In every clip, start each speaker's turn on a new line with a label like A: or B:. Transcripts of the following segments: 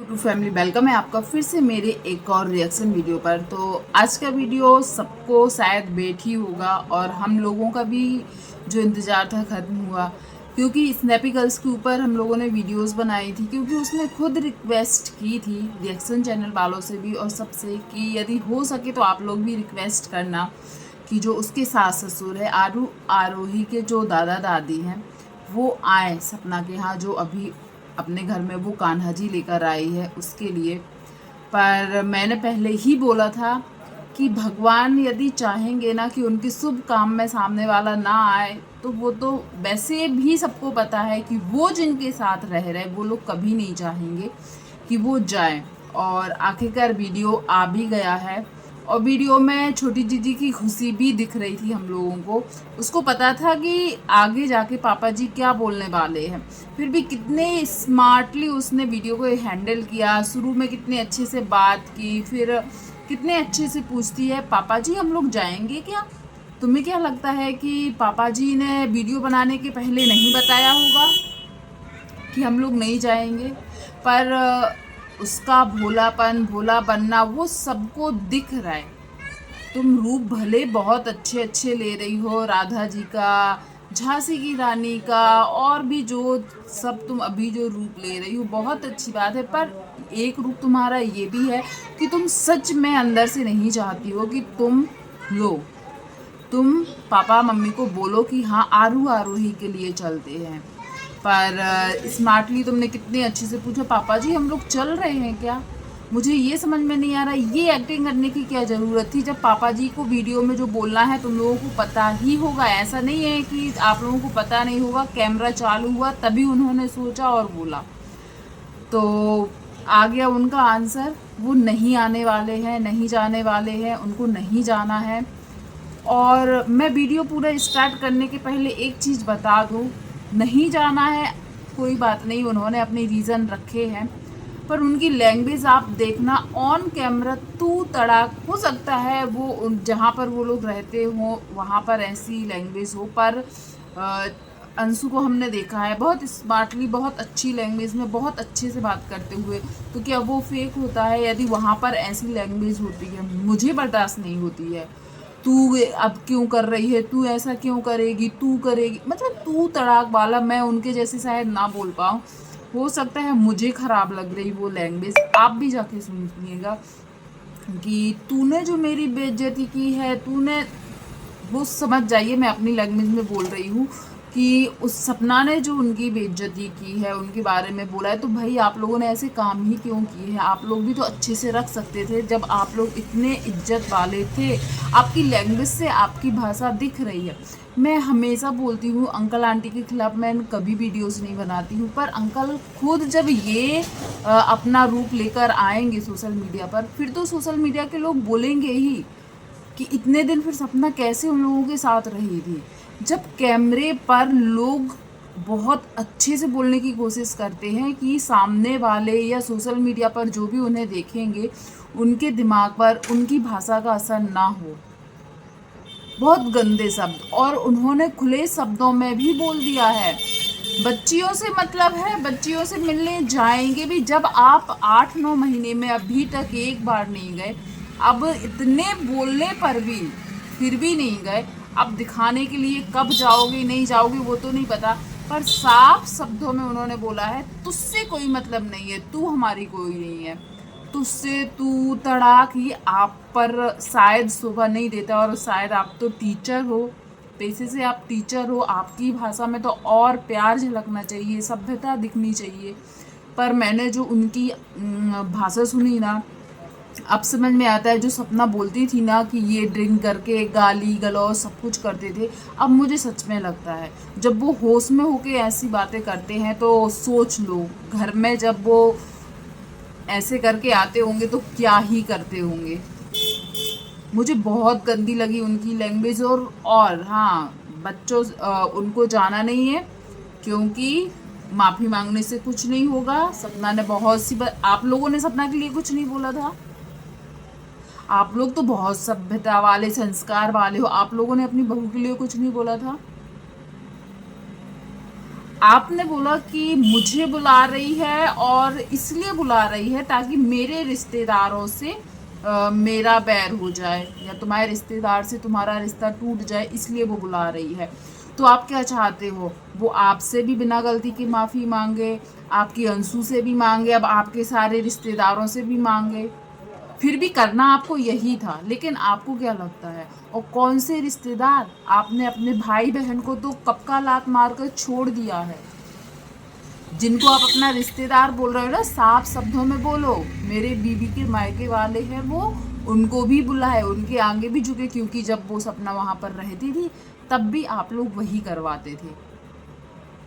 A: To family welcome है आपका फिर से मेरे एक और रिएक्शन वीडियो पर। तो आज का वीडियो सबको शायद वेट ही होगा और हम लोगों का भी जो इंतज़ार था ख़त्म हुआ, क्योंकि स्नैपी गर्ल्स के ऊपर हम लोगों ने वीडियोस बनाई थी, क्योंकि उसने खुद रिक्वेस्ट की थी रिएक्शन चैनल वालों से भी और सबसे कि यदि हो सके तो आप लोग भी रिक्वेस्ट करना कि जो उसके सास ससुर है आरोही के जो दादा दादी हैं वो आए सपना के यहाँ, जो अभी अपने घर में वो कान्हा जी लेकर आई है उसके लिए। पर मैंने पहले ही बोला था कि भगवान यदि चाहेंगे ना कि उनके शुभ काम में सामने वाला ना आए, तो वो तो वैसे भी सबको पता है कि वो जिनके साथ रह रहे वो लोग कभी नहीं चाहेंगे कि वो जाए। और आखिरकार वीडियो आ भी गया है और वीडियो में छोटी जीजी की खुशी भी दिख रही थी हम लोगों को। उसको पता था कि आगे जाके पापा जी क्या बोलने वाले हैं, फिर भी कितने स्मार्टली उसने वीडियो को हैंडल किया। शुरू में कितने अच्छे से बात की, फिर कितने अच्छे से पूछती है पापा जी हम लोग जाएंगे क्या। तुम्हें क्या लगता है कि पापा जी ने वीडियो बनाने के पहले नहीं बताया होगा कि हम लोग नहीं जाएंगे? पर उसका भोलापन, भोला बनना वो सबको दिख रहा है। तुम रूप भले बहुत अच्छे अच्छे ले रही हो, राधा जी का, झांसी की रानी का, और भी जो सब तुम अभी जो रूप ले रही हो बहुत अच्छी बात है, पर एक रूप तुम्हारा ये भी है कि तुम सच में अंदर से नहीं चाहती हो कि तुम पापा मम्मी को बोलो कि हाँ आरोही के लिए चलते हैं। पर स्मार्टली तुमने कितने अच्छे से पूछा पापा जी हम लोग चल रहे हैं क्या। मुझे ये समझ में नहीं आ रहा ये एक्टिंग करने की क्या ज़रूरत थी, जब पापा जी को वीडियो में जो बोलना है तुम लोगों को पता ही होगा। ऐसा नहीं है कि आप लोगों को पता नहीं होगा, कैमरा चालू हुआ तभी उन्होंने सोचा और बोला। तो आ गया उनका आंसर, वो नहीं आने वाले हैं, नहीं जाने वाले हैं, उनको नहीं जाना है। और मैं वीडियो पूरा स्टार्ट करने के पहले एक चीज़ बता दूँ, नहीं जाना है कोई बात नहीं, उन्होंने अपने रीज़न रखे हैं, पर उनकी लैंग्वेज आप देखना ऑन कैमरा तू तड़ाक। हो सकता है वो जहाँ पर वो लोग रहते हों वहाँ पर ऐसी लैंग्वेज हो, पर अंशु को हमने देखा है बहुत स्मार्टली, बहुत अच्छी लैंग्वेज में बहुत अच्छे से बात करते हुए। तो क्या वो फेक होता है? यदि वहाँ पर ऐसी लैंग्वेज होती है मुझे बर्दाश्त नहीं होती है। तू अब क्यों कर रही है, तू ऐसा क्यों करेगी, तू करेगी, मतलब तू तड़ाक वाला। मैं उनके जैसे शायद ना बोल पाऊँ, हो सकता है मुझे ख़राब लग रही वो लैंग्वेज। आप भी जाके सुनिएगा कि तूने जो मेरी बेइज्जती की है, तूने वो समझ जाइए मैं अपनी लैंग्वेज में बोल रही हूँ कि उस सपना ने जो उनकी बेइज्जती की है, उनके बारे में बोला है, तो भाई आप लोगों ने ऐसे काम ही क्यों किए हैं? आप लोग भी तो अच्छे से रख सकते थे जब आप लोग इतने इज्जत वाले थे। आपकी लैंग्वेज से आपकी भाषा दिख रही है। मैं हमेशा बोलती हूँ अंकल आंटी के खिलाफ मैं कभी वीडियोस नहीं बनाती हूँ, पर अंकल खुद जब ये अपना रूप लेकर आएंगे सोशल मीडिया पर, फिर तो सोशल मीडिया के लोग बोलेंगे ही कि इतने दिन फिर सपना कैसे उन लोगों के साथ रही थी। जब कैमरे पर लोग बहुत अच्छे से बोलने की कोशिश करते हैं कि सामने वाले या सोशल मीडिया पर जो भी उन्हें देखेंगे उनके दिमाग पर उनकी भाषा का असर ना हो, बहुत गंदे शब्द, और उन्होंने खुले शब्दों में भी बोल दिया है बच्चियों से मतलब है, बच्चियों से मिलने जाएंगे भी। जब आप 8-9 महीने में अभी तक एक बार नहीं गए, अब इतने बोलने पर भी फिर भी नहीं गए, अब दिखाने के लिए कब जाओगे नहीं जाओगे वो तो नहीं पता, पर साफ शब्दों में उन्होंने बोला है तुझसे कोई मतलब नहीं है, तू हमारी कोई नहीं है, तुझसे तू तड़ाक ही आप पर शायद शोभा नहीं देता। और शायद आप तो टीचर हो, पैसे से आप टीचर हो, आपकी भाषा में तो और प्यार झलकना चाहिए, सभ्यता दिखनी चाहिए। पर मैंने जो उनकी भाषा सुनी ना, अब समझ में आता है जो सपना बोलती थी ना कि ये ड्रिंक करके गाली गलौज सब कुछ करते थे, अब मुझे सच में लगता है जब वो होश में होके ऐसी बातें करते हैं तो सोच लो घर में जब वो ऐसे करके आते होंगे तो क्या ही करते होंगे। मुझे बहुत गंदी लगी उनकी लैंग्वेज। और हाँ, बच्चों उनको जाना नहीं है, क्योंकि माफ़ी मांगने से कुछ नहीं होगा। सपना ने बहुत सी आप लोगों ने सपना के लिए कुछ नहीं बोला था, आप लोग तो बहुत सभ्यता वाले संस्कार वाले हो, आप लोगों ने अपनी बहू के लिए कुछ नहीं बोला था। आपने बोला कि मुझे बुला रही है और इसलिए बुला रही है ताकि मेरे रिश्तेदारों से मेरा बैर हो जाए, या तुम्हारे रिश्तेदार से तुम्हारा रिश्ता टूट जाए, इसलिए वो बुला रही है। तो आप क्या चाहते हो, वो आपसे भी बिना गलती की माफ़ी मांगे, आपकी अंशु से भी मांगे, अब आपके सारे रिश्तेदारों से भी मांगे? फिर भी करना आपको यही था, लेकिन आपको क्या लगता है, और कौन से रिश्तेदार? आपने अपने भाई बहन को तो कब का लात मारकर छोड़ दिया है। जिनको आप अपना रिश्तेदार बोल रहे हो ना, साफ शब्दों में बोलो, मेरे बीबी के मायके वाले हैं वो, उनको भी बुलाए, उनके आगे भी झुके, क्योंकि जब वो सपना वहाँ पर रहती थी तब भी आप लोग वही करवाते थे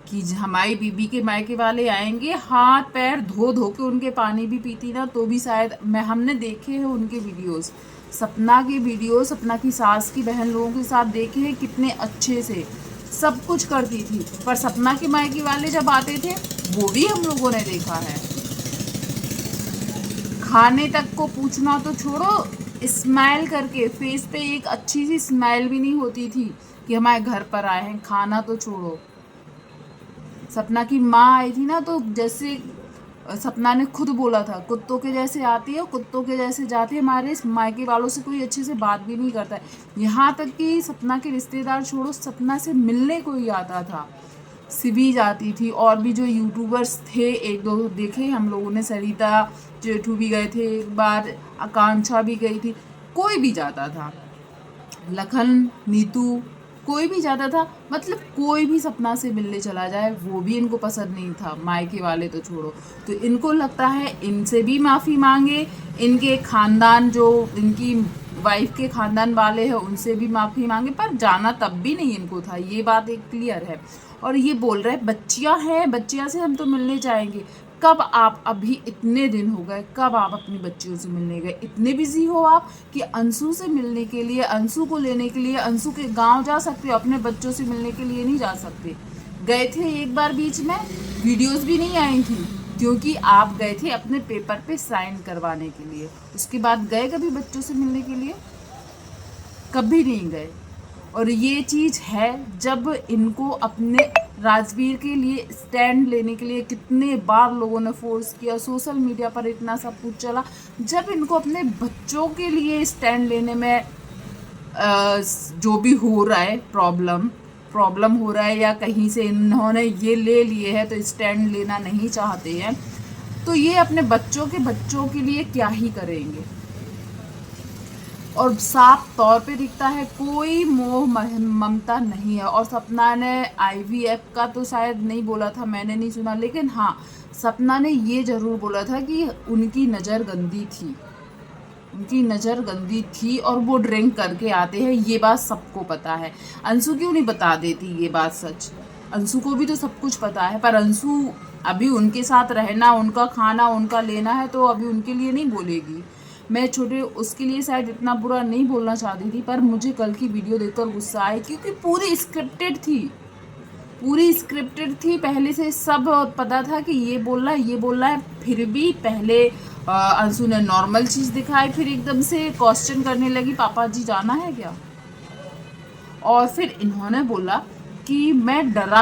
A: कि हमारी बीबी के मायके वाले आएंगे, हाथ पैर धो धो के उनके पानी भी पीती ना, तो भी शायद हमने देखे हैं उनके वीडियोस, सपना के वीडियो, सपना की सास की बहन लोगों के साथ देखे हैं, कितने अच्छे से सब कुछ करती थी। पर सपना के मायके वाले जब आते थे वो भी हम लोगों ने देखा है। खाने तक को पूछना तो छोड़ो, स्माइल करके फेस पे एक अच्छी सी स्माइल भी नहीं होती थी कि हमारे घर पर आए हैं। खाना तो छोड़ो, सपना की माँ आई थी ना, तो जैसे सपना ने खुद बोला था, कुत्तों के जैसे आती है, कुत्तों के जैसे जाती है, हमारे मायके वालों से कोई अच्छे से बात भी नहीं करता है। यहाँ तक कि सपना के रिश्तेदार छोड़ो, सपना से मिलने कोई आता था, सिवी जाती थी, और भी जो यूट्यूबर्स थे एक दो देखे हम लोगों ने, सरिता जेठू भी गए थे एक बार, आकांक्षा भी गई थी, कोई भी जाता था, लखन, नीतू, कोई भी जाता था। मतलब कोई भी सपना से मिलने चला जाए वो भी इनको पसंद नहीं था, मायके वाले तो छोड़ो। तो इनको लगता है इनसे भी माफ़ी मांगे, इनके खानदान जो इनकी वाइफ के खानदान वाले हैं उनसे भी माफ़ी मांगे, पर जाना तब भी नहीं इनको था, ये बात एक क्लियर है। और ये बोल रहे बच्चियां हैं, बच्चियां से हम तो मिलने जाएंगे। कब आप, अभी इतने दिन हो गए, कब आप अपनी बच्चियों से मिलने गए? इतने बिजी हो आप कि अंशु से मिलने के लिए, अंशु को लेने के लिए अंशु के गांव जा सकते हो, अपने बच्चों से मिलने के लिए नहीं जा सकते। गए थे एक बार बीच में, वीडियोस भी नहीं आई थी, क्योंकि आप गए थे अपने पेपर पे साइन करवाने के लिए। उसके बाद गए कभी बच्चों से मिलने के लिए? कभी नहीं गए। और ये चीज़ है, जब इनको अपने राजवीर के लिए स्टैंड लेने के लिए कितने बार लोगों ने फोर्स किया, सोशल मीडिया पर इतना सब कुछ चला, जब इनको अपने बच्चों के लिए स्टैंड लेने में जो भी हो रहा है, प्रॉब्लम हो रहा है, या कहीं से इन्होंने ये ले लिए है तो स्टैंड लेना नहीं चाहते हैं, तो ये अपने बच्चों के लिए क्या ही करेंगे। और साफ तौर पे दिखता है कोई मोह ममता नहीं है। और सपना ने IVF का तो शायद नहीं बोला था, मैंने नहीं सुना, लेकिन हाँ सपना ने ये ज़रूर बोला था कि उनकी नज़र गंदी थी, उनकी नज़र गंदी थी, और वो ड्रिंक करके आते हैं, ये बात सबको पता है। अंशु क्यों नहीं बता देती ये बात सच? अंशु को भी तो सब कुछ पता है, पर अंशु अभी उनके साथ रहना, उनका खाना, उनका लेना है, तो अभी उनके लिए नहीं बोलेगी। मैं छोटे उसके लिए शायद इतना बुरा नहीं बोलना चाहती थी, पर मुझे कल की वीडियो देखकर गुस्सा आया, क्योंकि पूरी स्क्रिप्टेड थी, पूरी स्क्रिप्टेड थी, पहले से सब पता था कि ये बोलना है। फिर भी पहले अंशु ने नॉर्मल चीज़ दिखाई, फिर एकदम से क्वेश्चन करने लगी, पापा जी जाना है क्या? और फिर इन्होंने बोला कि मैं डरा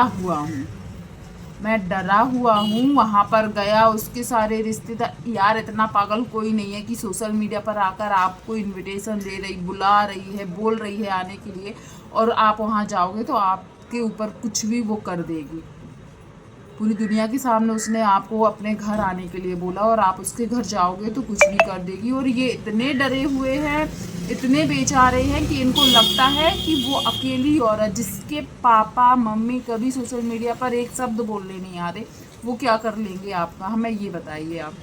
A: हुआ हूँ, वहाँ पर गया, उसके सारे रिश्तेदार। यार इतना पागल कोई नहीं है कि सोशल मीडिया पर आकर आपको इनविटेशन दे रही, बुला रही है, बोल रही है आने के लिए, और आप वहाँ जाओगे तो आपके ऊपर कुछ भी वो कर देगी। पूरी दुनिया के सामने उसने आपको अपने घर आने के लिए बोला, और आप उसके घर जाओगे तो कुछ भी कर देगी। और ये इतने डरे हुए हैं, इतने बेचारे हैं कि इनको लगता है कि वो अकेली औरत, जिसके पापा मम्मी कभी सोशल मीडिया पर एक शब्द बोलने नहीं आते, वो क्या कर लेंगे आपका? हमें ये बताइए आप।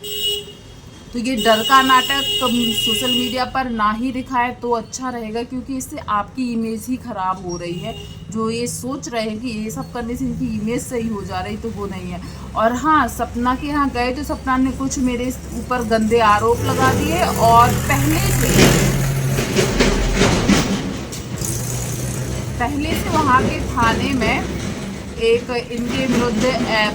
A: तो ये डर का नाटक सोशल मीडिया पर ना ही दिखाए तो अच्छा रहेगा, क्योंकि इससे आपकी इमेज ही ख़राब हो रही है। जो ये सोच रहे हैं कि ये सब करने से इनकी इमेज सही हो जा रही, तो वो नहीं है। और हाँ, सपना के यहाँ गए तो सपना ने कुछ मेरे ऊपर गंदे आरोप लगा दिए, और पहले से वहाँ के थाने में एक इनके विरुद्ध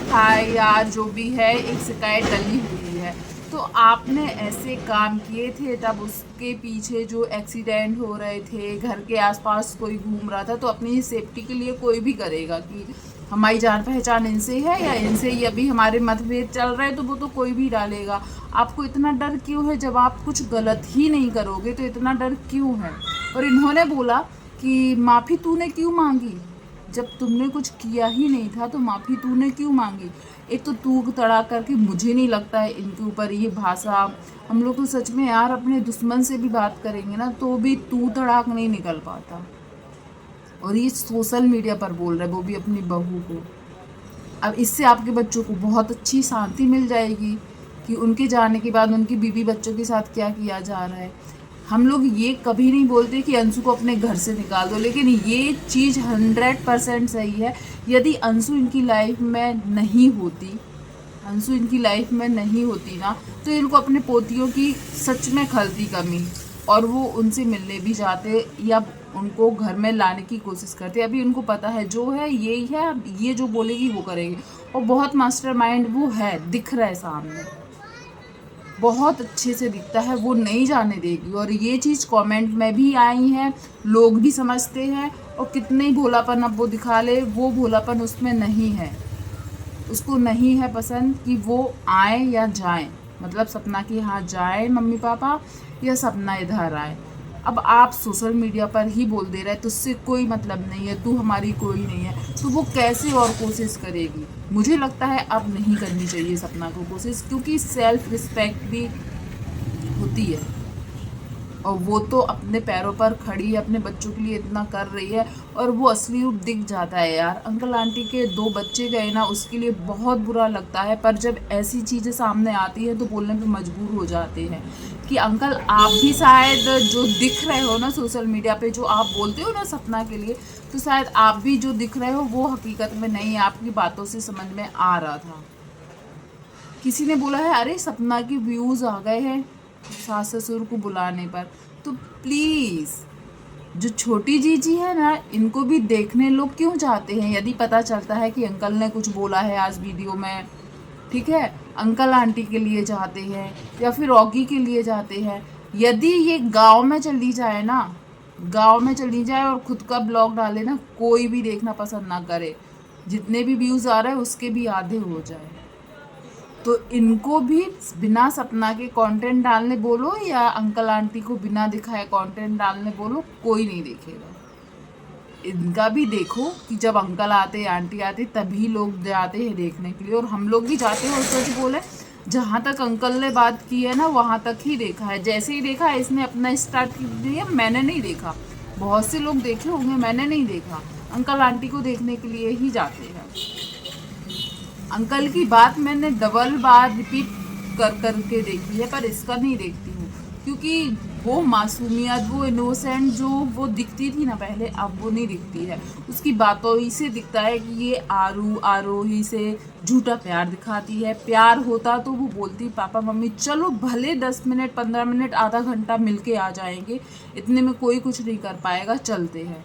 A: FIR जो भी है, एक शिकायत डली हुई है। तो आपने ऐसे काम किए थे, तब उसके पीछे जो एक्सीडेंट हो रहे थे, घर के आसपास कोई घूम रहा था, तो अपनी सेफ्टी के लिए कोई भी करेगा कि हमारी जान पहचान इनसे है या इनसे ही अभी हमारे मतभेद चल रहे हैं, तो वो तो कोई भी डालेगा। आपको इतना डर क्यों है? जब आप कुछ गलत ही नहीं करोगे तो इतना डर क्यों है? और इन्होंने बोला कि माफ़ी तूने क्यों मांगी? जब तुमने कुछ किया ही नहीं था तो माफ़ी तूने क्यों मांगी? एक तो तू तड़ा करके, मुझे नहीं लगता है इनके ऊपर ये भाषा, हम लोग तो सच में यार अपने दुश्मन से भी बात करेंगे ना तो भी तू तड़ाक नहीं निकल पाता। और ये सोशल मीडिया पर बोल रहा है, वो भी अपनी बहू को। अब इससे आपके बच्चों को बहुत अच्छी शांति मिल जाएगी कि उनके जाने के बाद उनकी बीवी बच्चों के साथ क्या किया जा रहा है। हम लोग ये कभी नहीं बोलते कि अंशु को अपने घर से निकाल दो, लेकिन ये चीज़ 100% सही है। यदि अंशु इनकी लाइफ में नहीं होती, अंशु इनकी लाइफ में नहीं होती ना, तो इनको अपने पोतियों की सच में खलती कमी, और वो उनसे मिलने भी जाते या उनको घर में लाने की कोशिश करते। अभी उनको पता है जो है यही है, ये जो बोलेगी वो करेगी। और बहुत मास्टरमाइंड वो है, दिख रहा है सामने, बहुत अच्छे से दिखता है, वो नहीं जाने देगी। और ये चीज़ कमेंट में भी आई है, लोग भी समझते हैं। और कितने ही भोलापन अब वो दिखा ले, वो भोलापन उसमें नहीं है। उसको नहीं है पसंद कि वो आए या जाएं, मतलब सपना के यहाँ जाए मम्मी पापा या सपना इधर आए। अब आप सोशल मीडिया पर ही बोल दे रहे हैं तो उससे कोई मतलब नहीं है, तू हमारी कोई नहीं है, तो वो कैसे और कोशिश करेगी? मुझे लगता है अब नहीं करनी चाहिए सपना को कोशिश, क्योंकि सेल्फ रिस्पेक्ट भी होती है। और वो तो अपने पैरों पर खड़ी है, अपने बच्चों के लिए इतना कर रही है, और वो असली रूप दिख जाता है यार। अंकल आंटी के 2 बच्चे गए ना, उसके लिए बहुत बुरा लगता है, पर जब ऐसी चीज़ें सामने आती हैं तो बोलने पे मजबूर हो जाते हैं कि अंकल आप भी शायद जो दिख रहे हो ना सोशल मीडिया पे, जो आप बोलते हो ना सपना के लिए, तो शायद आप भी जो दिख रहे हो वो हकीकत में नहीं है, आपकी बातों से समझ में आ रहा था। किसी ने बोला है अरे सपना की व्यूज़ आ गए हैं सास ससुर को बुलाने पर, तो प्लीज़ जो छोटी जीजी है ना, इनको भी देखने लोग क्यों चाहते हैं? यदि पता चलता है कि अंकल ने कुछ बोला है आज वीडियो में, ठीक है, अंकल आंटी के लिए जाते हैं या फिर ऑगी के लिए जाते हैं। यदि ये गांव में चली जाए ना, गांव में चली जाए और खुद का ब्लॉग डाले ना, कोई भी देखना पसंद ना करे, जितने भी व्यूज़ आ रहे हैं उसके भी आधे हो जाए। तो इनको भी बिना सपना के कंटेंट डालने बोलो या अंकल आंटी को बिना दिखाए कंटेंट डालने बोलो, कोई नहीं देखेगा। इनका भी देखो कि जब अंकल आते आंटी आते तभी लोग जाते हैं देखने के लिए, और हम लोग भी जाते हैं। और सच बोले, जहाँ तक अंकल ने बात की है ना वहाँ तक ही देखा है। जैसे ही देखा इसने अपना स्टार्ट कर दिया, मैंने नहीं देखा। बहुत से लोग देखे होंगे, मैंने नहीं देखा। अंकल आंटी को देखने के लिए ही जाते हैं। अंकल की बात मैंने डबल बार रिपीट कर के देखी है, पर इसका नहीं देखती हूँ, क्योंकि वो मासूमियत, वो इनोसेंट जो वो दिखती थी ना पहले, अब वो नहीं दिखती है। उसकी बातों ही से दिखता है कि ये आरोही से झूठा प्यार दिखाती है। प्यार होता तो वो बोलती पापा मम्मी चलो भले 10 मिनट 15 मिनट आधा घंटा मिल के आ जाएंगे, इतने में कोई कुछ नहीं कर पाएगा, चलते हैं।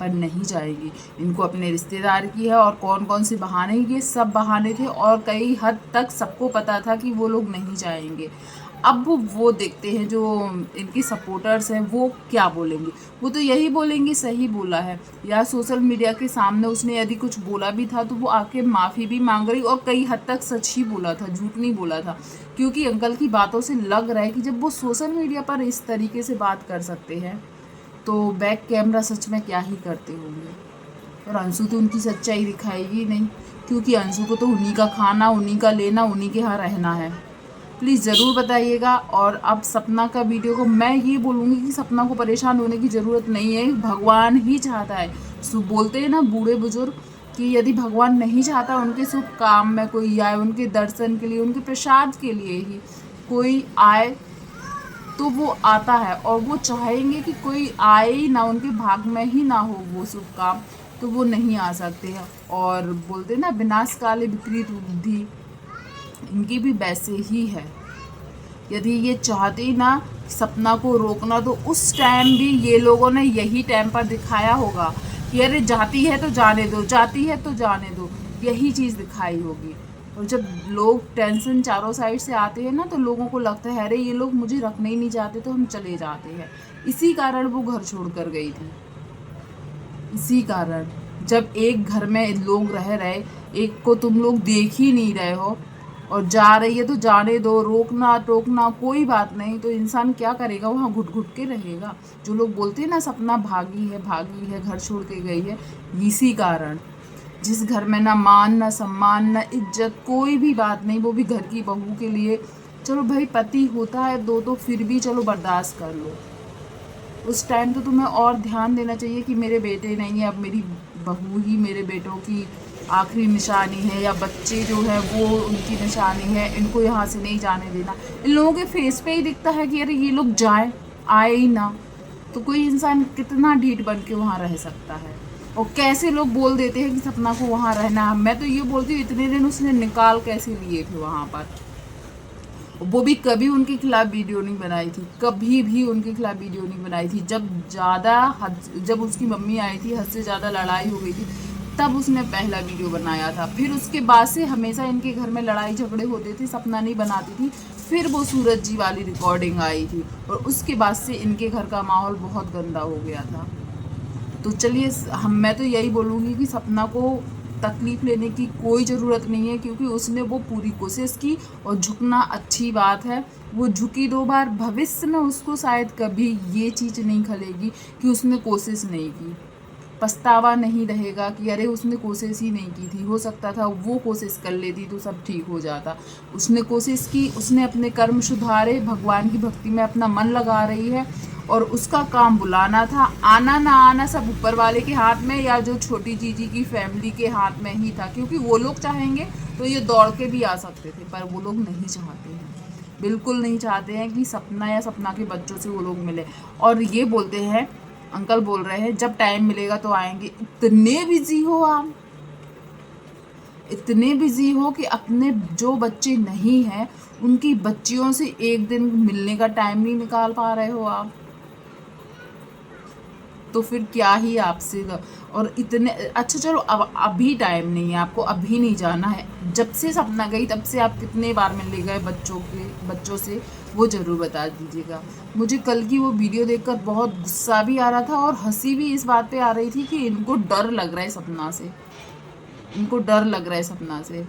A: पर नहीं जाएगी। इनको अपने रिश्तेदार की है, और कौन कौन से बहाने, ये सब बहाने थे, और कई हद तक सबको पता था कि वो लोग नहीं जाएंगे। अब वो देखते हैं जो इनके सपोर्टर्स हैं वो क्या बोलेंगे। वो तो यही बोलेंगे सही बोला है, या सोशल मीडिया के सामने उसने यदि कुछ बोला भी था तो वो आके माफ़ी भी मांग रही, और कई हद तक सच ही बोला था, झूठ नहीं बोला था। क्योंकि अंकल की बातों से लग रहा है कि जब वो सोशल मीडिया पर इस तरीके से बात कर सकते हैं तो बैक कैमरा सच में क्या ही करते होंगे। और अंशु तो उनकी सच्चाई दिखाएगी नहीं, क्योंकि अंशु को तो उन्हीं का खाना, उन्हीं का लेना, उन्हीं के यहाँ रहना है। प्लीज़ ज़रूर बताइएगा। और अब सपना का वीडियो को मैं ये बोलूँगी कि सपना को परेशान होने की ज़रूरत नहीं है, भगवान ही चाहता है। बोलते हैं ना बूढ़े बुजुर्ग कि यदि भगवान नहीं चाहता उनके शुभ काम में कोई आए, उनके दर्शन के लिए, उनके प्रसाद के लिए ही कोई आए, तो वो आता है। और वो चाहेंगे कि कोई आए ही ना, उनके भाग में ही ना हो वो शुभ काम, तो वो नहीं आ सकते हैं। और बोलते ना विनाश काले विपरीत बुद्धि, इनकी भी वैसे ही है। यदि ये चाहते ना सपना को रोकना, तो उस टाइम भी ये लोगों ने यही टाइम पर दिखाया होगा कि अरे जाती है तो जाने दो, जाती है तो जाने दो, यही चीज़ दिखाई होगी। और जब लोग टेंशन चारों साइड से आते हैं ना, तो लोगों को लगता है अरे ये लोग मुझे रखने ही नहीं चाहते तो हम चले जाते हैं। इसी कारण वो घर छोड़ कर गई थी, इसी कारण। जब एक घर में लोग रह रहे, एक को तुम लोग देख ही नहीं रहे हो और जा रही है तो जाने दो, रोकना टोकना कोई बात नहीं, तो इंसान क्या करेगा, वहाँ घुट घुट के रहेगा। जो लोग बोलते हैं ना सपना भागी है घर छोड़ के गई है, इसी कारण। जिस घर में ना मान ना सम्मान ना इज्जत, कोई भी बात नहीं, वो भी घर की बहू के लिए, चलो भाई पति होता है दो तो फिर भी चलो बर्दाश्त कर लो, उस टाइम तो तुम्हें और ध्यान देना चाहिए कि मेरे बेटे नहीं है, अब मेरी बहू ही मेरे बेटों की आखिरी निशानी है, या बच्चे जो है वो उनकी निशानी है, इनको यहाँ से नहीं जाने देना। इन लोगों के फेस पे ही दिखता है कि अरे ये लोग जाए, आए ही ना, तो कोई इंसान कितना ढीठ बन के वहाँ रह सकता है। और कैसे लोग बोल देते हैं कि सपना को वहाँ रहना है। मैं तो ये बोलती हूँ इतने दिन उसने निकाल कैसे लिए थे वहाँ पर। वो भी कभी उनके खिलाफ वीडियो नहीं बनाई थी, कभी भी उनके खिलाफ वीडियो नहीं बनाई थी। जब उसकी मम्मी आई थी, हद से ज़्यादा लड़ाई हो गई थी, तब उसने पहला वीडियो बनाया था। फिर उसके बाद से हमेशा इनके घर में लड़ाई झगड़े होते थे, सपना नहीं बनाती थी। फिर वो सूरज जी वाली रिकॉर्डिंग आई थी और उसके बाद से इनके घर का माहौल बहुत गंदा हो गया था। तो चलिए मैं तो यही बोलूँगी कि सपना को तकलीफ़ लेने की कोई ज़रूरत नहीं है, क्योंकि उसने वो पूरी कोशिश की और झुकना अच्छी बात है। वो झुकी 2 बार, भविष्य में उसको शायद कभी ये चीज़ नहीं खलेगी कि उसने कोशिश नहीं की, पछतावा नहीं रहेगा कि अरे उसने कोशिश ही नहीं की थी, हो सकता था वो कोशिश कर लेती तो सब ठीक हो जाता। उसने कोशिश की, उसने अपने कर्म सुधारे, भगवान की भक्ति में अपना मन लगा रही है और उसका काम बुलाना था। आना ना आना सब ऊपर वाले के हाथ में या जो छोटी जीजी की फैमिली के हाथ में ही था, क्योंकि वो लोग चाहेंगे तो ये दौड़ के भी आ सकते थे, पर वो लोग नहीं चाहते हैं, बिल्कुल नहीं चाहते हैं कि सपना या सपना के बच्चों से वो लोग मिले। और ये बोलते हैं, अंकल बोल रहे हैं जब टाइम मिलेगा तो आएंगे। इतने बिजी हो आप, इतने बिजी हो कि अपने जो बच्चे नहीं हैं उनकी बच्चियों से एक दिन मिलने का टाइम नहीं निकाल पा रहे हो आप, तो फिर क्या ही आपसे। और इतने अच्छा चलो अब अभी टाइम नहीं है आपको, अभी नहीं जाना है, जब से सपना गई तब से आप कितने बार मिलने गए बच्चों से, वो ज़रूर बता दीजिएगा। मुझे कल की वो वीडियो देखकर बहुत गुस्सा भी आ रहा था और हंसी भी इस बात पे आ रही थी कि इनको डर लग रहा है सपना से, इनको डर लग रहा है सपना से।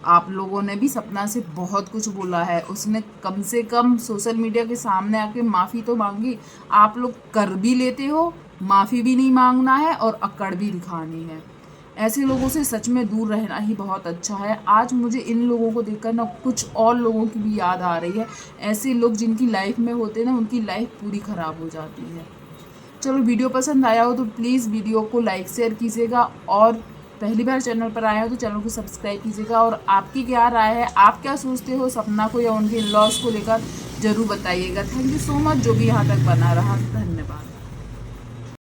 A: आप लोगों ने भी सपना से बहुत कुछ बोला है, उसने कम से कम सोशल मीडिया के सामने आके माफ़ी तो मांगी। आप लोग कर भी लेते हो, माफ़ी भी नहीं मांगना है और अकड़ भी दिखानी है। ऐसे लोगों से सच में दूर रहना ही बहुत अच्छा है। आज मुझे इन लोगों को देखकर ना कुछ और लोगों की भी याद आ रही है। ऐसे लोग जिनकी लाइफ में होते हैं ना, उनकी लाइफ पूरी ख़राब हो जाती है। चलो वीडियो पसंद आया हो तो प्लीज़ वीडियो को लाइक शेयर कीजिएगा, और पहली बार चैनल पर आए हो तो चैनल को सब्सक्राइब कीजिएगा। और आपकी क्या राय है, आप क्या सोचते हो सपना को या उनके इन लॉस को लेकर, ज़रूर बताइएगा। थैंक यू सो मच जो भी यहाँ तक बना रहा, धन्यवाद।